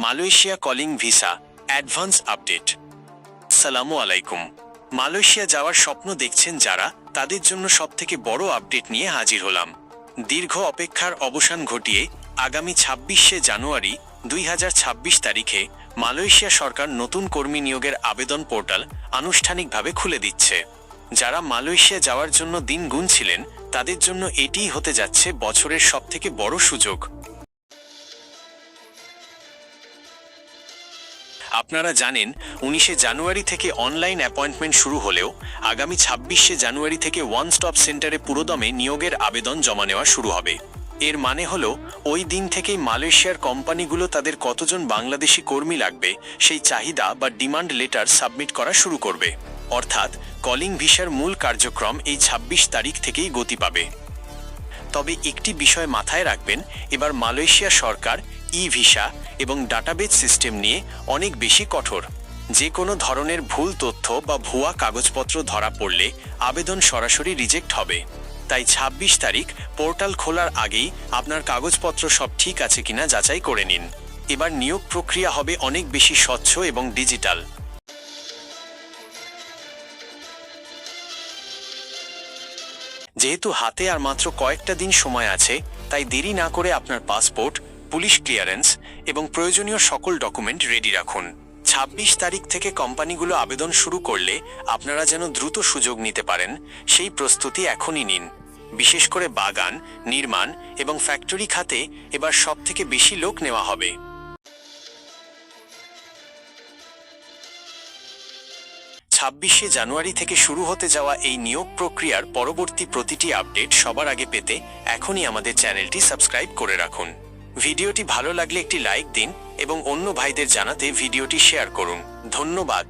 Malaysia calling visa advance update. আসসালামু আলাইকুম। Malaysia যাওয়ার স্বপ্ন দেখছেন যারা, তাদের জন্য সবথেকে বড় আপডেট নিয়ে হাজির হলাম। দীর্ঘ অপেক্ষার অবসান ঘটিয়ে আগামী ২৬শে জানুয়ারি ২০২৬ তারিখে মালয়েশিয়া সরকার নতুন কর্মী নিয়োগের আবেদন পোর্টাল আনুষ্ঠানিকভাবে খুলে দিচ্ছে। যারা মালয়েশিয়া যাওয়ার জন্য দিন গুনছিলেন, তাদের জন্য এটিই হতে যাচ্ছে বছরের সবথেকে বড় সুযোগ। আপনারা জানেন, ১৯শে জানুয়ারি থেকে অনলাইন অ্যাপয়েন্টমেন্ট শুরু হলেও আগামী ২৬শে জানুয়ারি থেকে ওয়ান স্টপ সেন্টারে পুরোদমে নিয়োগের আবেদন জমা নেওয়া শুরু হবে। এর মানে হলো, ওই দিন থেকেই মালয়েশিয়ার কোম্পানিগুলো তাদের কতজন বাংলাদেশি কর্মী লাগবে সেই চাহিদা বা ডিমান্ড লেটার সাবমিট করা শুরু করবে। অর্থাৎ কলিং ভিসার মূল কার্যক্রম এই ২৬ তারিখ থেকেই গতি পাবে। তবে একটি বিষয় মাথায় রাখবেন, এবার মালয়েশিয়া সরকার ই ভিসা এবং ডাটাবেজ সিস্টেম নিয়ে অনেক বেশি কঠোর। যে কোনো ধরনের ভুল তথ্য বা ভুয়া কাগজপত্র ধরা পড়লে আবেদন সরাসরি রিজেক্ট হবে। তাই ২৬ তারিখ পোর্টাল খোলার আগেই আপনার কাগজপত্র সব ঠিক আছে কিনা যাচাই করে নিন। এবার নিয়োগ প্রক্রিয়া হবে অনেক বেশি স্বচ্ছ এবং ডিজিটাল। যেহেতু হাতে আর মাত্র কয়েকটা দিন সময় আছে, তাই দেরি না করে আপনার পাসপোর্ট, পুলিশ ক্লিয়ারেন্স এবং প্রয়োজনীয় সকল ডকুমেন্ট রেডি রাখুন। ২৬ তারিখ থেকে কোম্পানিগুলো আবেদন শুরু করলে আপনারা যেন দ্রুত সুযোগ নিতে পারেন, সেই প্রস্তুতি এখনই নিন। বিশেষ করে বাগান, নির্মাণ এবং ফ্যাক্টরি খাতে এবার সবথেকে বেশি লোক নেওয়া হবে। ২৬শে জানুয়ারি থেকে শুরু হতে যাওয়া এই নিয়োগ প্রক্রিয়ার পরবর্তী প্রতিটি আপডেট সবার আগে পেতে এখনই আমাদের চ্যানেলটি সাবস্ক্রাইব করে রাখুন। ভিডিওটি ভালো লাগলে একটি লাইক দিন এবং অন্য ভাইদের জানাতে ভিডিওটি শেয়ার করুন। ধন্যবাদ।